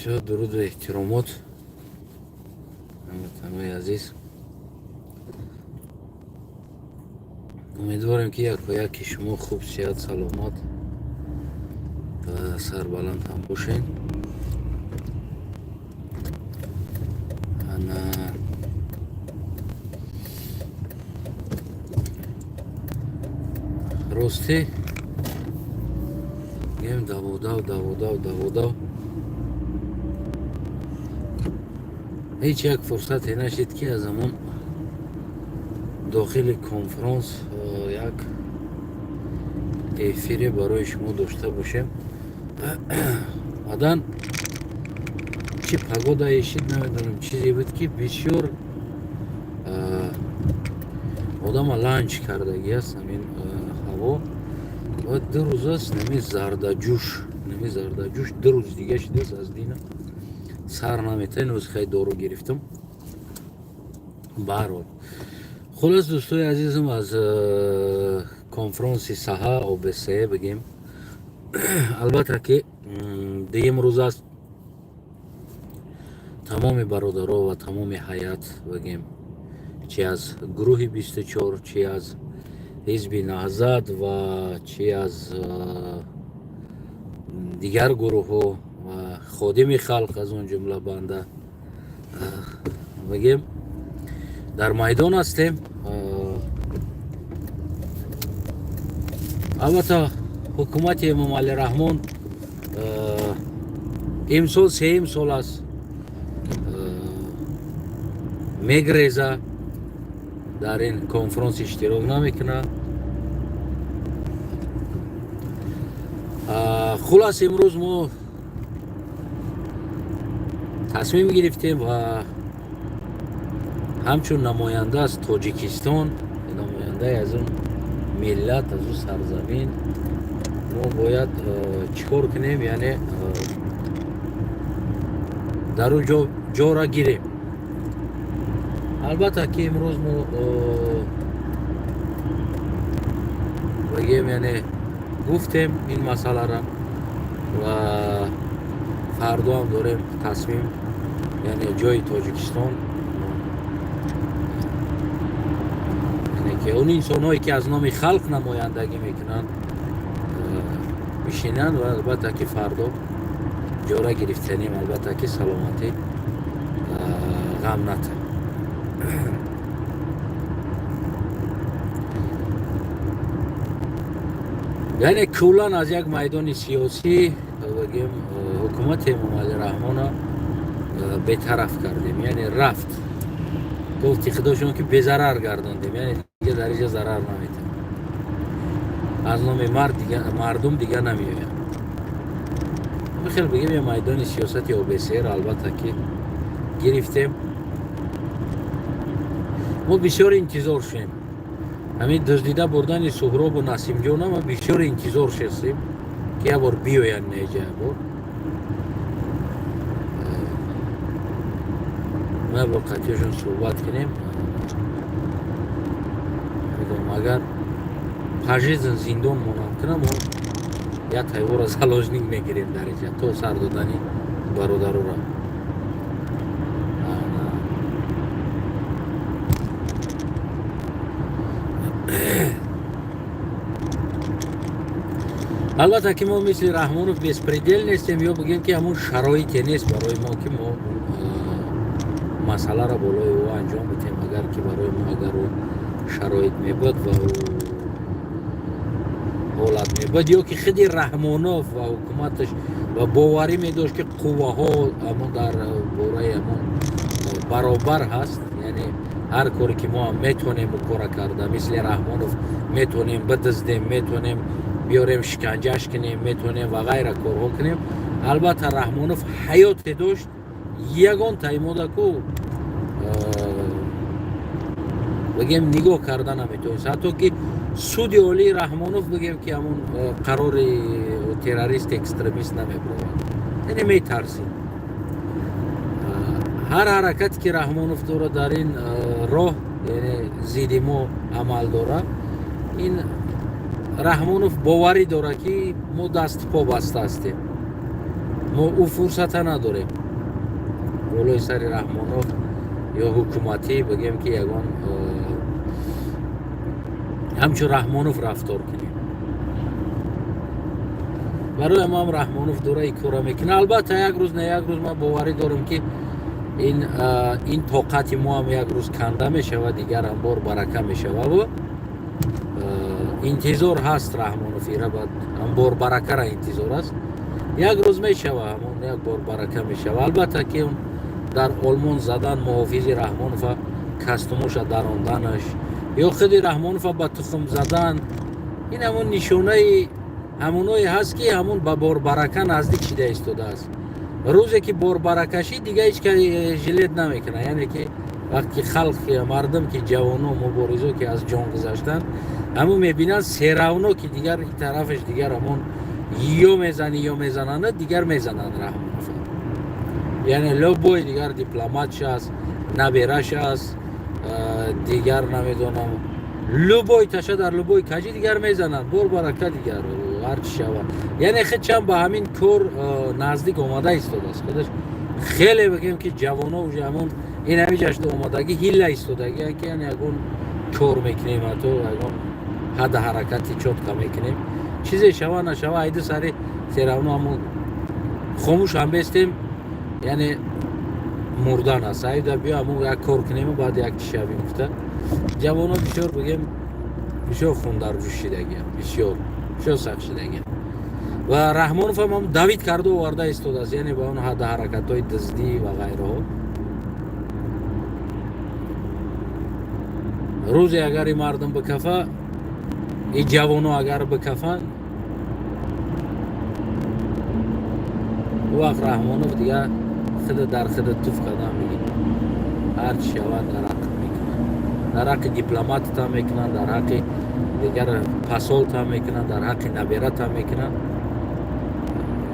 بسیار درود و احترامات هموطنهای عزیز. امیدوارم که یکی شما خوب، صحت، سلامت و سربلند هم باشین. انا راستی گیم دوودو هیچ یک فرصتی نشد که از همون داخل کنفرانس یک افیری برای شما داشته باشیم. بعدن چی پگودا ایشید نمیدونم چیزی بود که بسیار آدم لانچ کردگی است همین هوا. و 2 روز است نمی زردجوش 2 روز دیگه شده است از دینه سر نمیته. نوز خیلی دارو گرفتم. برحال خلاص دوستای عزیزم، از کنفرانس سها OBSE بگیم. البته که دیگه روز است تمام برادرها و تمام حیات بگیم، چی از گروه 24، چی از حزب نهضت و چی از دیگر گروه ها و خادم خلق از اون جمله بنده بگیم در میدان هستیم. البته حکومت امام علی رحمان امسال 3 سال است میگریزه، در این کنفرانس اشتراک نمیکنه. خلاص امروز ما تصمیم گرفتیم و همچون نماینده از تاجیکستان، نماینده از اون ملت، از اون سرزمین، ما باید چیکار کنیم؟ یعنی در اون جا را گیریم. البته که امروز ما بگیم یعنی گفتیم این مسئله را و فردا هم داریم تصمیم، یعنی جای تاجیکستان، یعنی که اون انسان هایی که از نام خلق نمایندگی میکنن بشینن و البته که فردا جا گرفتنیم. البته که سلامتی غم نتن. یعنی کلان از یک میدان سیاسی بگیم حکومت امام علی رحمان بی‌طرف کردیم، یعنی رفت گفت خداشون که بی‌ضرر گرداندیم، یعنی دیگه در اینجا ضرر نمیتیم، از نام مردم دیگه نمیایم. بخیر بگیم یه میدان سیاست OBSE را البته که گرفتیم. ما بسیار انتظار شدیم، همین دزدیده بردن سهراب و نسیم جان ما بسیار انتظار شستیم که یه بار بیاین نیجه بار ما با قطعشون صحبت کنیم. اگر پاژیزن زندان مونم کنم و یا تایور از هلاجنینگ میگیریم در اینجا تو سر دادنی برادر را. البته که ما مثل رحمانوف بسپریدل نیستیم یا بگیم که همون شرایطی نیست برای ما که ما مسئله را بالای او انجام بدیم. اگر که برای ما اگر او شرایط میبود و او حالت میبود یا که خیلی رحمانوف و حکومتش و باوری میداشت که قوه ها همون در باره همون برابر هست، یعنی هر کاری که ما میتونیم کار کرده مثل رحمانوف میتونیم بدزدیم، میتونیم بیاریم شکنجهش کنیم، میتونیم و غیره کارها کنیم. البته رحمانوف حیاتی داشت، یگان تایموده که بگیم نگاه کردن نمیتونست، حتی که سود عالی رحمانوف بگیم که همون قرار تروریست اکستریمیست نمیبرد، یعنی میترسید. هر حرکت که رحمانوف داره در این راه یعنی زیدی ما عمل داره، این رحمانوف باوری داره که ما دست پا بسته هستیم. ما او فرصت نداریم ولای سر رحمانوف یا حکومتی بگیم که یگان همچون رحمانوف رفتار کنیم. برای امام رحمانوف دوره ای کار میکنه. البته یک روز نه یک روز ما باوری دارم که این طاقت ما هم یک روز کنده میشه و دیگر هم بار برکه میشه و انتظار هست رحمانوفی را بعد هم بار برکه را انتظار است. یک روز میشه و همون یک بار برکه میشه و البته که اون در آلمان زدن محافظ رحمانوف کستوموش دراندنش یا خود رحمانوف به تخم زدن این همون نشانه همونایی هست که همون به بار برکه نزدیک شده ایستاده است. روزی که بار برکشی دیگه هیچ که جلد نمیکنه. یعنی که وقتی خلق مردم که جوانو مبارزو که از جان گذاشتن همون میبینن سیراونو که دیگر این طرفش دیگر همون یا میزنی یا میزنن دیگر میزنن رحمانوف. یعنی لوبوی دیگر دیپلماتش است نبیرش است دیگر نمیدونم لوبوی تشه در لوبوی کجی دیگر میزنن بار برکه دیگر هر چی شود. یعنی خیلی چند با همین کور نزدیک اومده ایستاده است. خودش خیلی بگیم که جوانا و جوان این همی جشن اومدگی هیله ایستادگی که یعنی اگون کور میکنیم تو اگون حد حرکتی چوت میکنیم چیزی شوا نشوا ایده سری سیراونو همون خاموش هم بستیم یعنی مردان است. ایده بیا همون یک کور کنیم و بعد یک چیشه بیمفته جوانا بسیار بگیم بسیار خوندار جوشیدگی بسیار سخت شدگی و رحمانوف هم دوید کرده و وارده ایستاده است. یعنی با اون حد حرکت های دزدی و غیره ها روزی اگر این مردم بکفه این جوانو اگر بکفن وقت رحمانوف دیگه خود در خود توف قدم میگه هر چی شود در حق میکنن در حق دیپلمات تا میکنن در حق دیگر پاسول تا میکنن در حق نبیره تا میکنن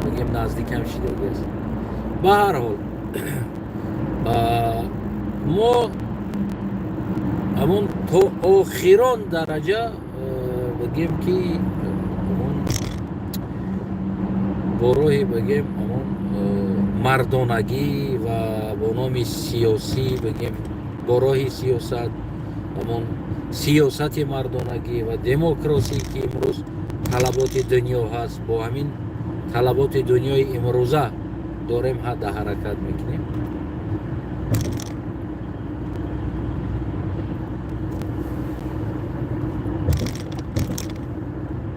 بگیم نزدیک هم شیدگی است. به هر حال ما همون تا آخران درجه بگیم که همون بروی بگیم همون مردانگی و با نام سیاسی بگیم بروی سیاست همون سیاست مردانگی و دموکراسی که امروز طلبات دنیا هست با همین طلبات دنیای امروزه داریم حد حرکت میکنیم.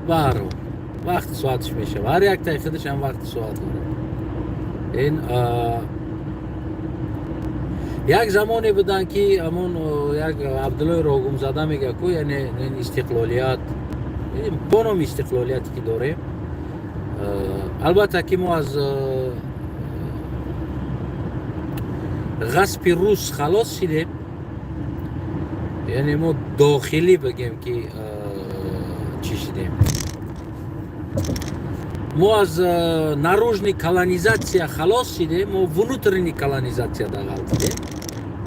برو وقت ساعتش میشه و هر یک تایخدش هم وقت ساعت داره. این یک زمانی بودن که همون یک عبدالله راگوم زده میگه که یعنی این استقلالیت با نام استقلالیتی که داریم البته که ما از غصب روس خلاص شدیم. یعنی ما داخلی بگیم که چی شدیم ما از наружной колонизация خلاص شدیم ما внутренней колонизация داخل شدیم.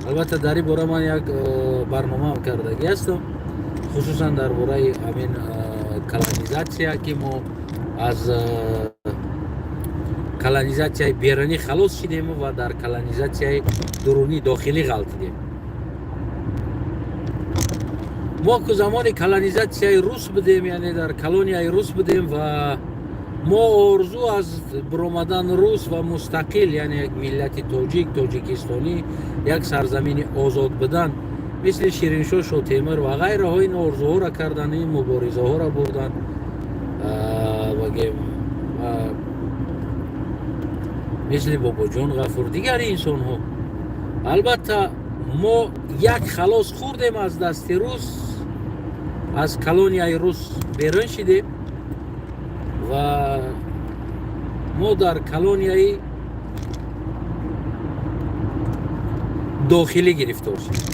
البته در این باره من یک برنامه هم کردگی هستم خصوصا در باره همین колонизация که ما از колонизация بیرونی خلاص شدیم و در колонизация درونی داخلی غلطیدیم. ما که زمان колонизация روس بودیم یعنی در کلونیای روس بودیم و ما آرزو از برآمدن روس و مستقل یعنی یک ملت تاجیکستانی یک سرزمین آزاد بدن مثل شیرینشاه شاتیمر و غیره ها این آرزوها را کردن این مبارزه ها را بردن بگیم مثل بابا جان غفور دیگر انسان ها. البته ما یک خلاص خوردیم از دست روس از کلونیای روس بیرون شدیم و ما در کلونیای داخلی گرفتار شدیم.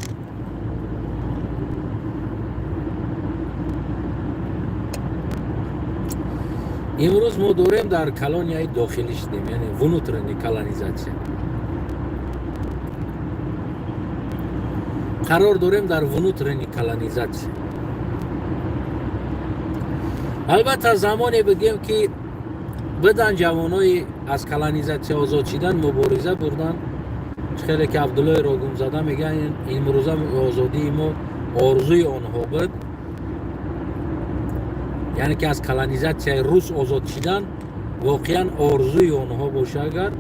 امروز ما داریم در کلونیای داخلی شدیم یعنی внутренняя колонизация قرار داریم در внутренняя колонизация. البته زمانی بگیم که بدن جوانای از کلانیزاسیون آزاد شدن مبارزه بردن. خیلی که عبدالله راگوم زده میگن این روزا آزادی ما آرزوی آنها بود، یعنی که از کلانیزاسیون روس آزاد شدن واقعا آرزوی آنها باشه اگر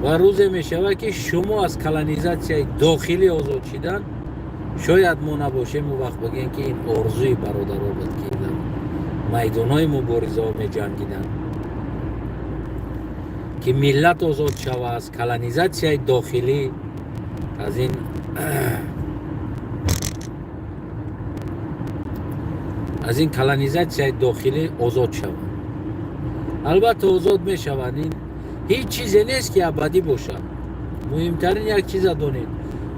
و روز میشود که شما از کلانیزاسیون داخلی آزاد شدن شاید ما نباشیم و وقت بگیم که این آرزوی برادرها بود که در میدانهای مبارزه ها می جنگیدن که ملت آزاد شود از کلانیزاسیون داخلی، از این کلانیزاسیون داخلی آزاد شود. البته آزاد می شود، این هیچ چیزی نیست که ابدی باشه. مهمترین یک چیز دانید،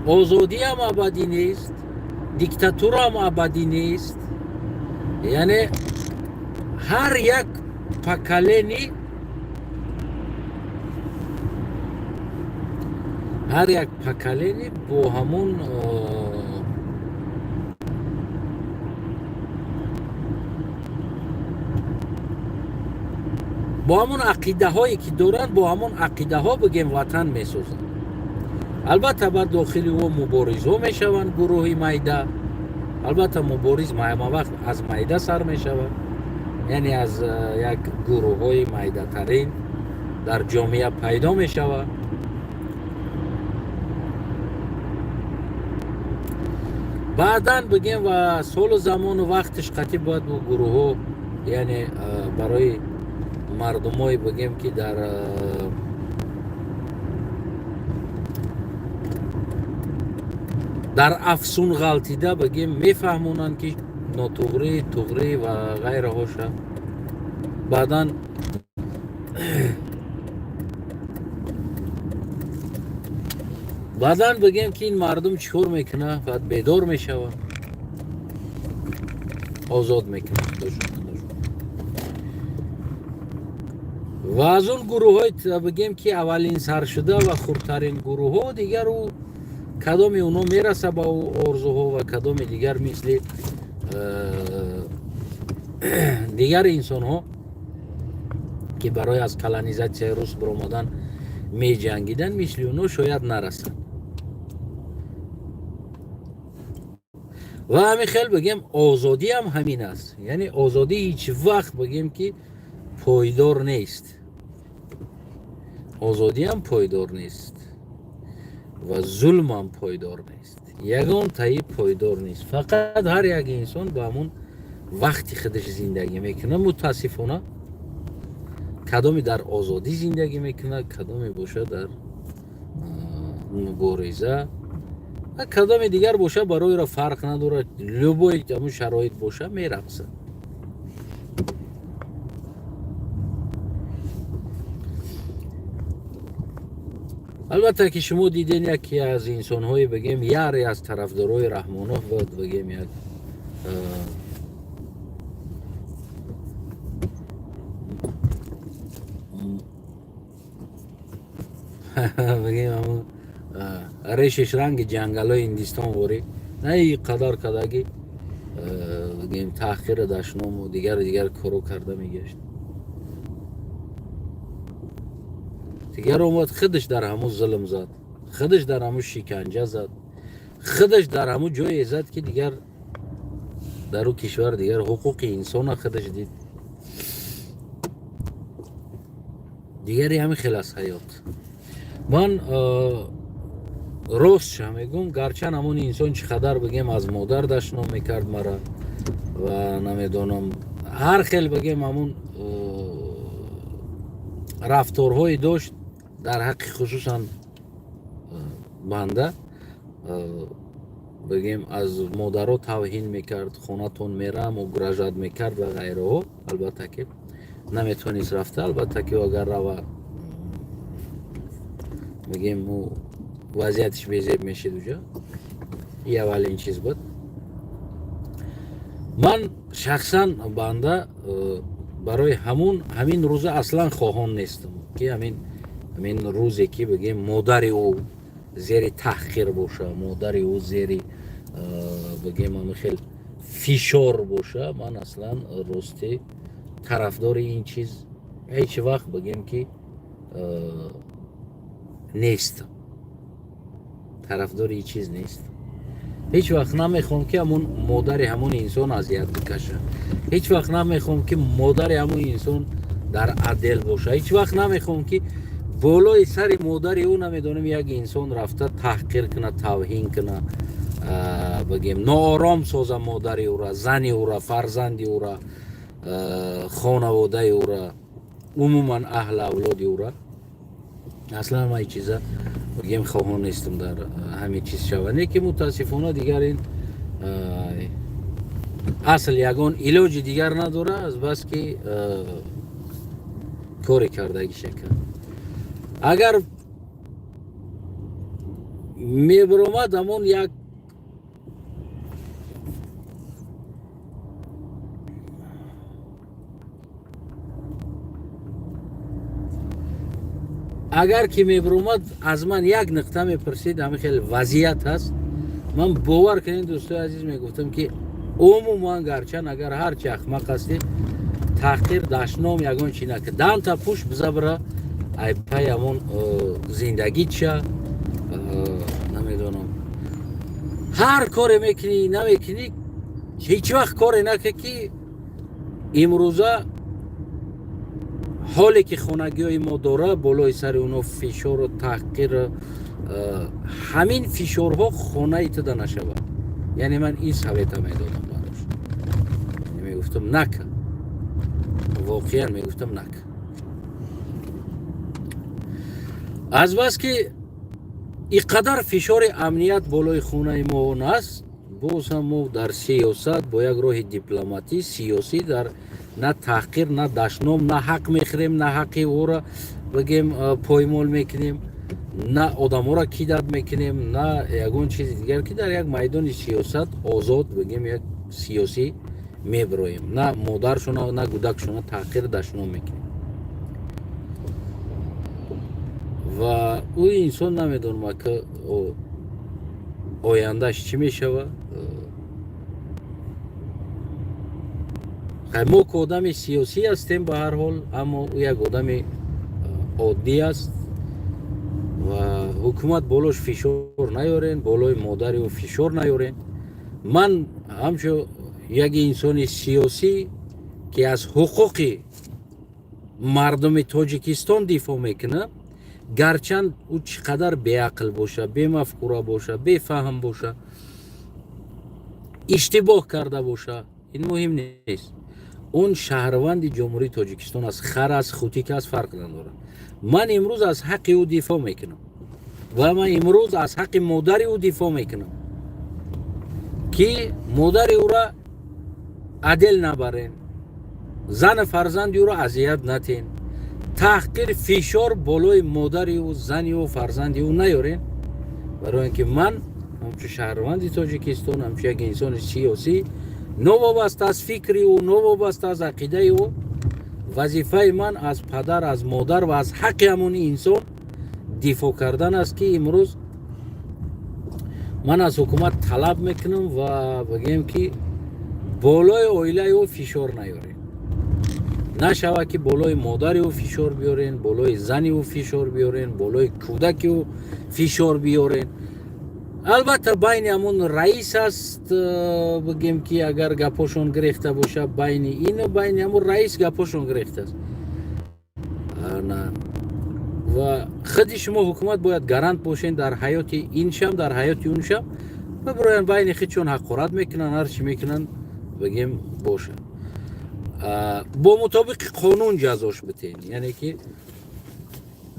آزادی هم ابدی نیست، دیکتاتور هم ابدی نیست. یعنی هر یک پکلینی، هر یک پکلینی با همون عقیده هایی که دارن، با همون عقیده ها بگیم وطن می سازن. البته بعد داخلی و مبارز ها می شوند، گروهی میده. البته مبارز ما وقت از میده سر می شود، یعنی از یک گروه های میده ترین در جامعه پیدا می شود. بعداً بگیم و سال و زمان و وقتش قطعی باید و گروه ها، یعنی برای مردم های بگیم که در افسون غلطیده بگیم میفهمونن که ناتوغری توغری و غیره هاشه. بعداً بگیم که این مردم چطور میکنه، بعد بیدار میشوه، آزاد میکنه. و از اون گروه های بگیم که اولین سر شده و خردترین گروه ها دیگر و کدام اونا میرسه با آرزوها و کدام دیگر مثل دیگر انسان ها که برای از کلانیزاسیون روس برآمدن می جنگیدن مثل اونا شاید نرسن. و همین خیلی بگیم آزادی هم همین است، یعنی آزادی هیچ وقت بگیم که پایدار نیست، آزادی هم پایدار نیست و ظلم هم پایدار نیست، یگان تایی پایدار نیست. فقط هر یک انسان با همون وقتی خودش زندگی میکنه. متاسفانه کدامی در آزادی زندگی میکنه، کدامی باشه در مبارزه و کدامی دیگر باشه برای را فرق نداره، لبای همون شرایط باشه میرقصه. البته که شما دیدین یکی از انسان‌های بگیم یاری از طرفدارای رحمانوف بود، بگیم یک بگیم همون ریشش رنگ جنگل‌های هندوستان واری نه این قدر کداگی بگیم تحقیر دشنام و دیگر کارو کرده میگشت. دیگر اومد خودش در همون ظلم زد، خودش در همون شکنجه زد، خودش در همون جای زد که دیگر در اون کشور دیگر حقوق انسان خودش دید. دیگری همین خلاص حیات. من راست شم میگم گرچه همون انسان چقدر بگیم از مادر دشنام میکرد مرا و نمیدونم هر خیلی بگیم همون رفتارهای داشت در حق خصوصا بنده، بگیم از مادرها توهین میکرد، خونتون میرم و گرجت میکرد و غیره ها. البته که نمیتونیست رفته، البته که اگر روا بگیم وضعیتش بیزیب میشید اونجا. این اولین چیز بود. من شخصا بنده برای همین روز اصلا خواهان نیستم که همین روزی که بگیم مادر او زیر تحقیر باشه، مادر او زیر بگیم همین خیلی فشار باشه، من اصلا راستی طرفدار این چیز هیچ وقت بگیم که نیست، طرفدار این چیز نیست. هیچ وقت نمیخوام که همون مادر همون انسان اذیت بکشه. هیچ وقت نمیخوام که مادر همون انسان در عدل باشه. هیچ وقت نمیخوام که بالای سر مادر او نمیدونم یک انسان رفته تحقیر کنه، توهین کنه، بگیم ناآرام سازه مادر او را، زن او را، فرزند او را، خانواده او را، عموما اهل اولاد او را. اصلا ما این چیزا بگیم خواهان نیستم در همین چیز شود. که متاسفانه دیگر این اصل یگان علاج دیگر نداره از بس که کاری کردگی شکل. اگر میبرمد همون یک اگر که میبرمد از من یک نقطه میپرسید همین خیلی وضعیت هست، من باور کنین دوستای عزیز میگفتم که عموما گرچن اگر هر چی احمق هستی تحقیر دشنام یگان چی نکه دان تا پوش بزبره ای پای همون زندگی چه نمیدونم هر کاری میکنی نمیکنی هیچ وقت کاری نکه که امروزه حالی که خانگی های ما داره بالای سر اونو فشار و تحقیر همین فشارها خانه ایتده نشود. یعنی من این سویت میدادم براش، میگفتم نکه، واقعا میگفتم نکه. از بس که اینقدر فشار امنیت بالای خانه ما است، باز هم ما در سیاست با یک راه دیپلماتی سیاسی در نه تحقیر نه دشنام نه حق میخریم نه حقی او را بگیم پایمال میکنیم، نه آدم ها را کیدت میکنیم، نه یگون چیز دیگر که در یک میدان سیاست آزاد بگیم یک سیاسی میبرویم، نه مادرشون نه گودکشون تحقیر دشنام میکنیم. و او انسان نمیدونم که آیندهش چی میشود. ما که آدم سیاسی هستیم به هر حال، اما او یک آدم عادی است و حکومت بالاش فشار نیارین، بالای مادر او فشار نیارین. من همچون یک انسان سیاسی که از حقوق مردم تاجیکستان دفاع میکنه، گرچند او چقدر بیعقل باشه، بی مفکوره باشه، بی فهم باشه، اشتباه کرده باشه، این مهم نیست. اون شهروند جمهوری تاجیکستان از خر از خوتی که از فرق نداره. من امروز از حق او دفاع میکنم و من امروز از حق مادر او دفاع میکنم که مادر او را عدل نبرین، زن فرزند او را اذیت نتین، تحقیر فشار بالای مادر او، زن او، فرزند او نیارین. برای اینکه من همچون شهروند تاجیکستان، همچون یک انسان سیاسی، نوابسته از فکری او، نوابسته از عقیده او، وظیفه من از پدر، از مادر و از حق همون انسان دفاع کردن است که امروز من از حکومت طلب میکنم و بگیم که بالای عائله او فشار نیارین. نشوه که بالای مادر او فشار بیارین، بالای زن او فشار بیارین، بالای کودک او فشار بیارین. البته بین همون رئیس است بگیم که اگر گپاشون گرفته باشه، بین این و بین همون رئیس گپاشون گرفته است. نه و خودی شما حکومت باید گارانت باشین در حیات این شم در حیات اون شم و براین بین خودشون حقارت میکنن، هر چی میکنن بگیم باشه. با مطابق قانون جزاش بتین، یعنی که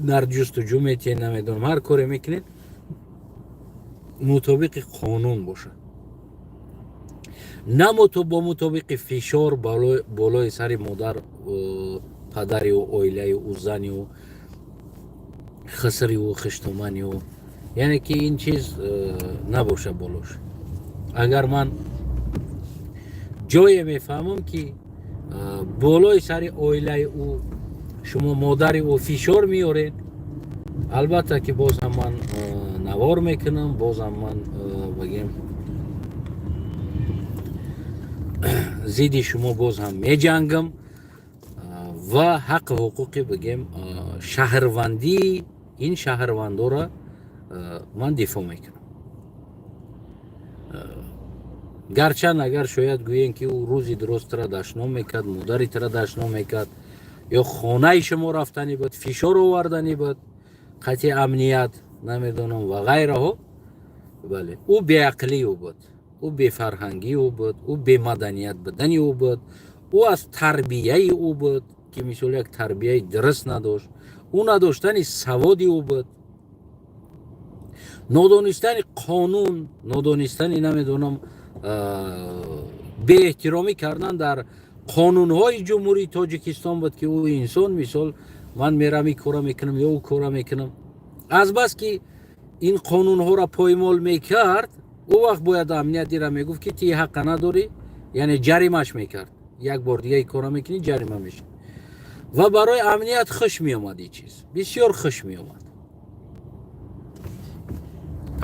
در جستجو میتین، نمیدونم هر کاری میکنین مطابق قانون باشه، نه با مطابق فشار بالای سر مادر پدری و عائله و زنی و خسری و خشتمانی و یعنی که این چیز نباشه بالاش. اگر من جای میفهمم که بالای سر عائله او شما مادر او فشار میارین، البته که باز هم من نوار میکنم، باز هم من بگیم زیدی شما باز هم میجنگم ва ҳаққи ҳуқуқи бигем шаҳрвандӣ ин шаҳрвандора ман дифоъ мекунам. гарчанд агар шояд гӯем ки ӯ рӯзи дурустро дашном мекард, модаритро дашном мекард ё хонаи шумо рафтанӣ буд, фишор оварданӣ буд, қатъи амният намедонам ва ғайраҳо. бале ӯ беақлию буд, ӯ бефарҳангию буд, ӯ бемаданият будани ӯ буд, ӯ аз тарбияи ӯ буд ки мисол як тарбияи дуруст надошт, ӯ надоштани саводи ӯ буд, нодонистани қонун, нодонистани намедонам беэҳтиромӣ кардан дар қонунҳои ҷумҳурии Тоҷикистон буд ки ӯ инсон мисол ман мерам ин кора мекунам ё ӯ кора мекунам. Азбаски ин қонунҳоро поймол мекард, ӯ вақт бояд амниятира мегуфт ки ти ҳаққа надорӣ, яъне ҷаримаш мекард. Як бор дига ин кора мекунӣ, ҷарима мешавӣ. Ва барои амният хуш меомад ин чиз, бисёр хуш меомад.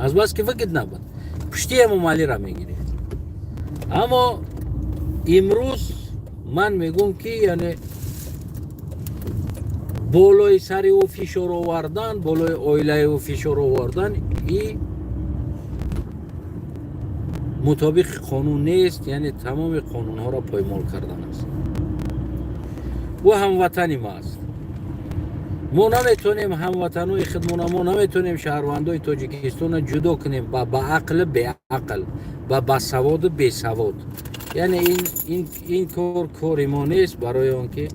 Азбаски вагид набуд, пушти Эмомалиро мегирифт. аммо имрӯз ман мегӯм ки яъне болои сари ӯ фишор овардан, болои оилаи ӯ фишор овардан и мутобиқи қонун нест, яъне тамоми қонунҳоро поймол кардан аст. ӯ ҳамватани ма аст. мо наметонем ҳамватанои худмона, мо наметонем шаҳрвандои Тоҷикистоно ҷудо кунем ба баақлу беақл, ба басаводу бесавод. яъне ин кор кори мо нест, барои он ки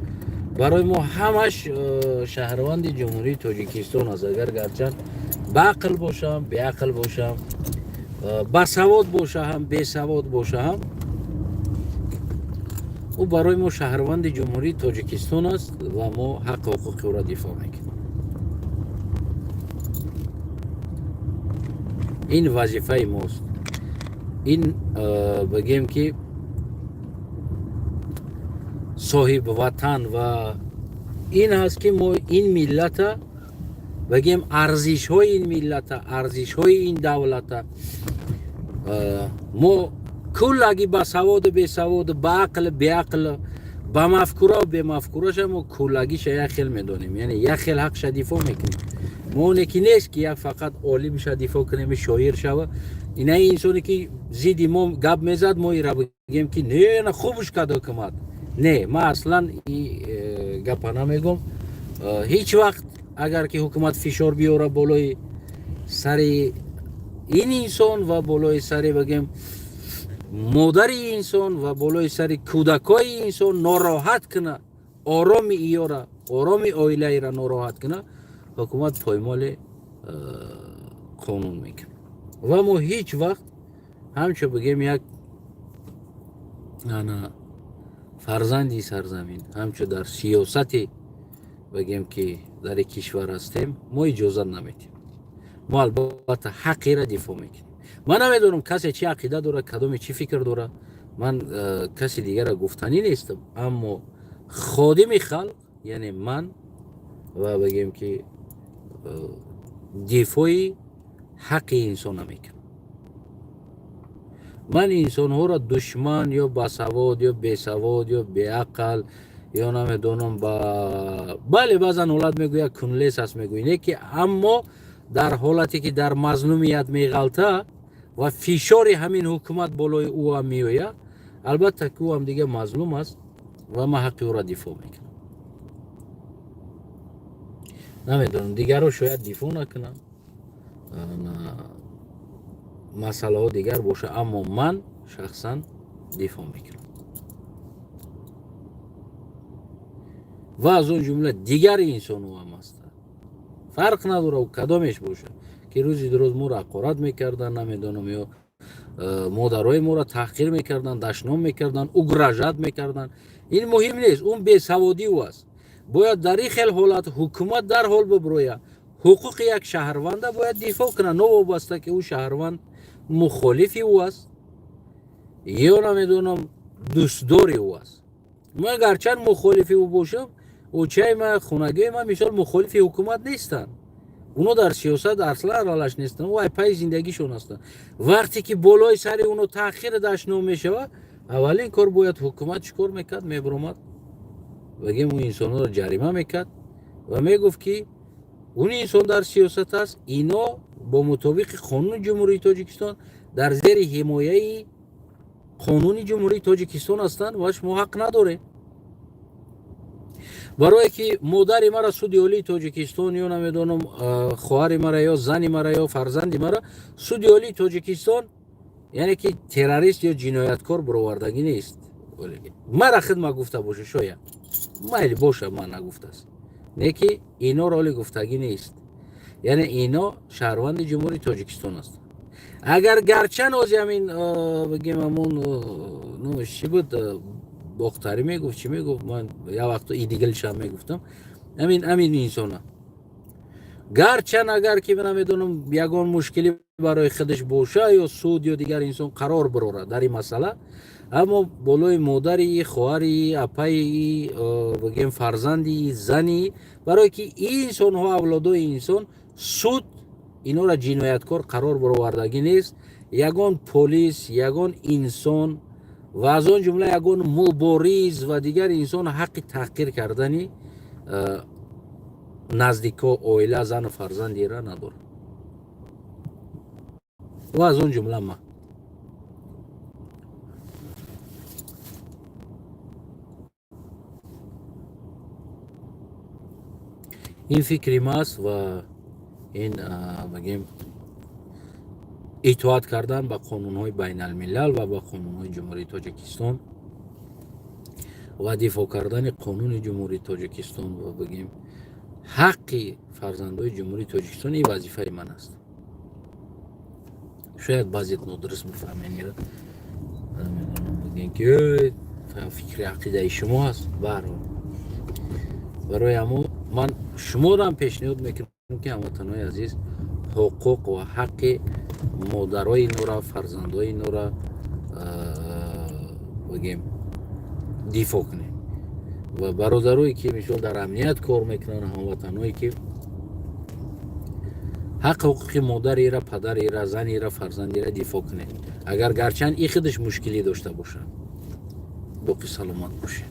барои мо ҳамаш шаҳрванди ҷумҳурии Тоҷикистон аст. агар гарчанд баақл бошам, беақл бошам, басавод боша ҳам, бесавод боша ҳам, ӯ барои мо шаҳрванди ҷумҳурии Тоҷикистон аст ва мо ҳаққи ҳуқуқи ӯро дифоъ мекунем. ин вазифаи мост. ин бигем ки соҳибватан ва ин ҳаст ки мо ин миллата бигем арзишҳои ин миллата, арзишҳои ин давлата мо куллаги ба саводу бесаводу, ба ақлу беақлу, ба мафкурау бемафкураша мо куллагиша як хел медонем, яъне як хел ҳақша дифоъ мекунем. мо оне ки нест ки як фақат олимша дифоъ кунем, шоир шава. инаи инсоне ки зидди мо гап мезад, мо ира бигем ки не хубуш кад ҳукумат. не, ман аслан гапа намегӯм. ҳеҷ вақт агар ки ҳукумат фишор биёра болои сари ин инсон ва болои сари бигем модари инсон ва болои сари кӯдакои инсон нороҳат куна, ороми иёра, ороми оилаира нороҳат куна, ҳукумат поймоли қонун мекунад. ва мо ҳеҷ вақт ҳамчо бигем як фарзанди сарзамин, ҳамчо дар сиёсати бигем ки дар кишвар ҳастем, мо иҷозат наметиҳем. мо албатта ҳаққира дифоъ мекунем. ман намедонам касе чӣ ақида дорад, кадоме чӣ фикр дорад. ман каси дигара гуфтанӣ нестам, аммо ходими халқ, яъне ман ва бигем ки дифои ҳаққи инсона мекунам. ман инсонҳоро душман ё басавод ё бесавод ё беақл ё намедонам бале баъзан ҳолат мегӯяд кунлес аст мегӯӣ не ки, аммо дар ҳолате ки дар мазлумият меғалта ва фишори ҳамин ҳукумат болои ӯ ҳам меояд, албатта ки ӯ ҳам дига мазлум аст ва ман ҳаққи ӯро дифоъ мекунам. намедонам дигарро шояд дифоъ накунам, масъалаҳо дигар боша, аммо ман шахсан дифоъ мекунам. ва аз он ҷумла дигари инсонҳо ҳам ҳастанд. фарқ надорад кадомеш боша, ки рӯзи дурӯз моро ҳақорат мекардан, намедонам ё модарои моро таҳқир мекардан, дашном мекардан, угражат мекардан. ин муҳим нест, он бесаводӣ ӯ аст. бояд дар ин хел ҳолат ҳукумат дарҳол бибироя ҳуқуқи як шаҳрванда бояд дифоъ кунад, новобаста ки ӯ шаҳрванд мухолифи ӯ аст ё намедонам дӯстдори ӯ аст. ман гарчанд мухолифи ӯ бошам, очаи ман, хонагиҳои ман мисол мухолифи ҳукумат нестанд. اونا در سیاست اصلا ارالش نیستن، او پای زندگیشون هستن. وقتی که بالای سر اونو تأخیر داشت نمیشه، اولین کار باید حکومت چیکار میکرد؟ میبرامد بگیم اون انسان رو جریمه میکرد و میگفت که اون انسان در سیاست است، اینا با مطابق قانون جمهوری تاجیکستان در زیر حمایه قانون جمهوری تاجیکستان هستند و شما حق نداره. برای که مادر مرا سود عالی تاجیکستان یا نمیدونم خواهر مرا یا زن مرا یا فرزند مرا سود عالی تاجیکستان، یعنی که تروریست یا جنایتکار برآوردگی نیست. مرا خدمت گفته باشه، شاید مایل باشه، من نگفته است، نه که اینا را گفتگی نیست. یعنی اینا شهروند جمهوری تاجیکستان است. اگر گرچه از همین بگیم همون نوش چی بود باختری میگفت چی میگفت، من یا وقتا ایدیگلش هم میگفتم، همین انسان ها گرچه اگر که من میدونم یگان مشکلی برای خودش باشه یا سود یا دیگر انسان قرار بروره در این مسئله، اما بالای مادری، خواهری، اپایی، بگیم فرزندی، زنی، برای که این انسان ها اولادای انسان سود اینا را جنایتکار قرار برآوردگی نیست. یگان پلیس، یگان انسان و از آن جمله یگان مبارز و دیگر انسان حق تحقیر کردنی نزدیکا، عائله، زن و فرزندی را نداره. و از اون جمله ما این فکری ماست و این بگیم اطاعت کردن به قانون‌های بین الملل و به قانون‌های جمهوری تاجیکستان و دفاع کردن قانون جمهوری تاجیکستان و بگیم حق فرزندای جمهوری تاجیکستان این وظیفه من است. شاید بعضیت نادرست بفهمین، بگین که فکر عقیده شما هست. برای همون من شما را هم پیشنهاد میکنم که هموطنای عزیز حقوق و حق مادرای نورا، فرزندای نورا بگیم دفاع کنه و برادرایی که میشون در امنیت کار میکنن، هموطنایی که حقوق مادر را، پدر را، زن را، فرزند را دفاع کنه، اگر گرچند این خودش مشکلی داشته باشه. باقی سلامت باشه.